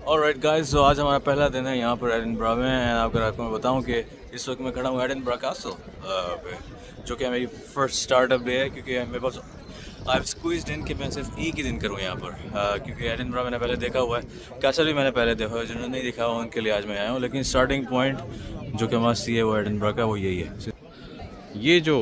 Alright guys, तो आज हमारा पहला दिन है यहाँ पर एडिनबरा में। एंड आपको मैं बताऊँ कि इस वक्त मैं खड़ा हूँ एडिनबरा कासल पे, जो कि मेरी फर्स्ट स्टार्टअप डे है, क्योंकि मेरे पास आई हैव स्क्वीज्ड इन कि मैं सिर्फ एक ही दिन करूँ यहाँ पर, क्योंकि एडिनबरा मैंने पहले देखा हुआ है, कैसल भी मैंने पहले देखा हुआ है। जिन्होंने नहीं देखा हुआ उनके लिए आज मैं आया हूँ, लेकिन स्टार्टिंग पॉइंट जो कि मस्त है वो एडिनबरा का वो यही है। ये जो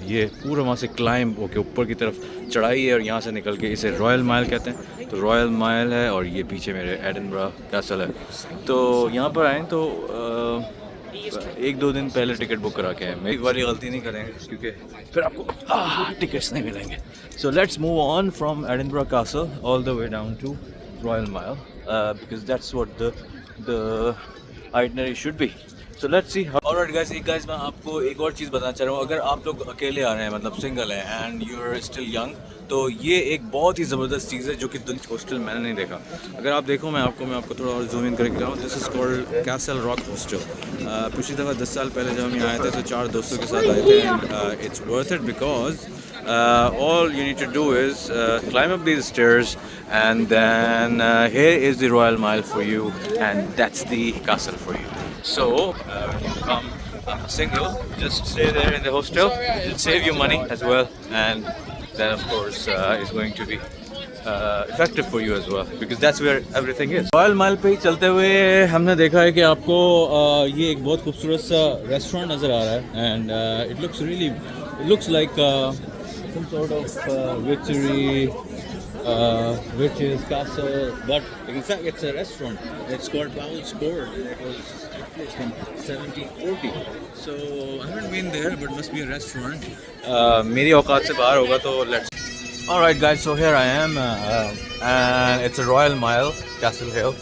ये पूरा वहाँ से क्लाइम होके ऊपर की तरफ चढ़ाई है और यहाँ से निकल के इसे रॉयल माइल कहते हैं। तो रॉयल माइल है और ये पीछे मेरे एडिनबरा कैसल है। तो यहाँ पर आए तो एक दो दिन पहले टिकट बुक करा के हैं। मैं एक बार गलती नहीं करेंगे क्योंकि फिर आपको टिकट्स नहीं मिलेंगे। So let's move on from Edinburgh Castle all the way down to Royal Mile, because that's what the itinerary should be. So let's see. Alright guys, मैं आपको एक और चीज़ बताना चाह रहा हूँ। अगर आप लोग अकेले आ रहे हैं, मतलब सिंगल हैं and you are still young, तो ये एक बहुत ही ज़बरदस्त चीज़ है जो कि हॉस्टल मैंने नहीं देखा। अगर आप देखो, मैं आपको थोड़ा और जूम इन करके दिखाऊँ। This is called castle rock hostel. पिछली दफ़ा 10 साल पहले जब हम यहाँ आए थे तो 4 दोस्तों के साथ आए थे। And it's worth it because all you need to do is climb up these stairs and then here is the Royal Mile for you, and that's the castle for you. So when you come single, just stay there in the hostel. It'll save you money as well, and then of course it's going to be effective for you as well, because that's where everything is. Royal Mile पे ही चलते हुए हमने देखा है कि आपको ये एक बहुत खूबसूरत सा रेस्टोरेंट नज़र आ रहा है। And it looks like some sort of witchery, witches castle, but in fact it's a restaurant. It's called Powell's Court. It was established in 1740. So I haven't been there, but must be a restaurant. मेरी औकात से बाहर होगा तो let's. Alright guys, so here I am, and it's a Royal Mile, Castle Hill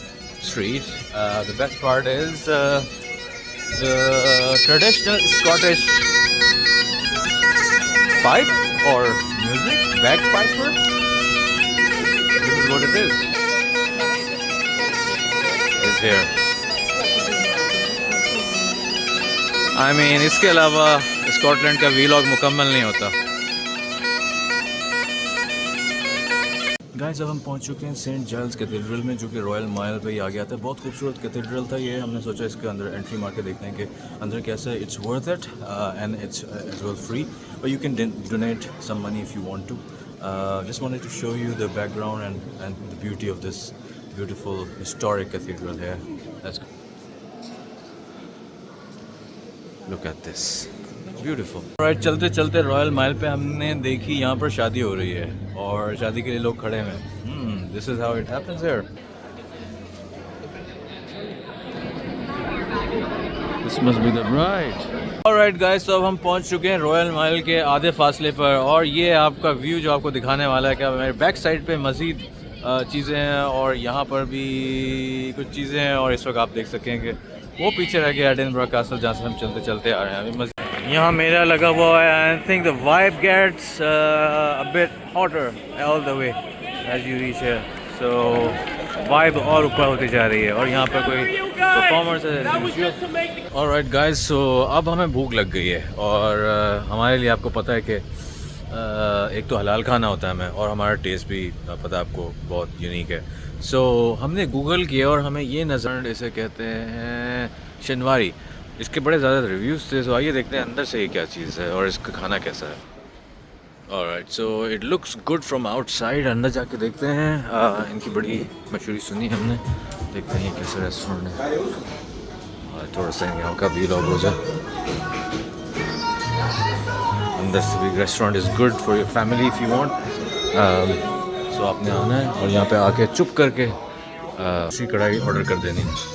Street. The best part is the traditional Scottish pipe or music, bagpiper. This is what it is. Is here. I mean, इसके अलावा Scotland का vlog मुकम्मल नहीं होता। Guys, अब हम पहुंच चुके हैं सेंट जाइल्स कैथेड्रल में, जो कि रॉयल माइल पे ही आ गया था। बहुत खूबसूरत कैथेड्रल था ये। हमने सोचा इसके अंदर एंट्री मार के देखते हैं कि अंदर कैसा है। It's worth it and it's as well free, but you can donate some money if you want to. Just wanted to show you the background and the beauty of this beautiful historic cathedral है। Let's look at this beautiful. Right, चलते चलते royal mile पे हमने देखी यहाँ पर शादी हो रही है और शादी के लिए लोग खड़े हैं। This is how it happens here. This must be the bride. Alright guys, तो अब हम पहुँच चुके हैं रॉयल माइल के आधे फासले पर, और ये आपका व्यू जो आपको दिखाने वाला है। क्या मेरे बैक साइड पे मज़ीद चीज़ें हैं और यहाँ पर भी कुछ चीज़ें हैं, और इस वक्त आप देख सकें कि वो पीछे रह गया एडिनबरा कैसल, जहाँ से हम चलते चलते आ रहे हैं। अभी यहाँ मेला लगा हुआ है। I think the vibe gets a bit hotter all the way as you reach here. So vibe और ऊपर होती जा रही है, और यहाँ पर कोई परफॉर्मेंस है। ऑलराइट गाइस, सो अब हमें भूख लग गई है, और हमारे लिए आपको पता है कि एक तो हलाल खाना होता है हमें, और हमारा टेस्ट भी पता है आपको बहुत यूनिक है। सो हमने गूगल किया और हमें ये नज़र, इसे कहते हैं शनवारी। इसके बड़े ज़्यादा रिव्यूज़ थे, सो आइए देखते हैं अंदर से ये क्या चीज़ है और इसका खाना कैसा है। Alright, so it looks good from outside. अंदर जाके देखते हैं। इनकी बड़ी मशहूरी सुनी हमने, देखते हैं ये कैसा रेस्टोरेंट है, और थोड़ा सा यहाँ का व्लॉग हो जाए। अंदर से भी restaurant is good for your family if you want. So आपने आना है और यहाँ पे आके चुप करके कढ़ाई ऑर्डर कर देनी है।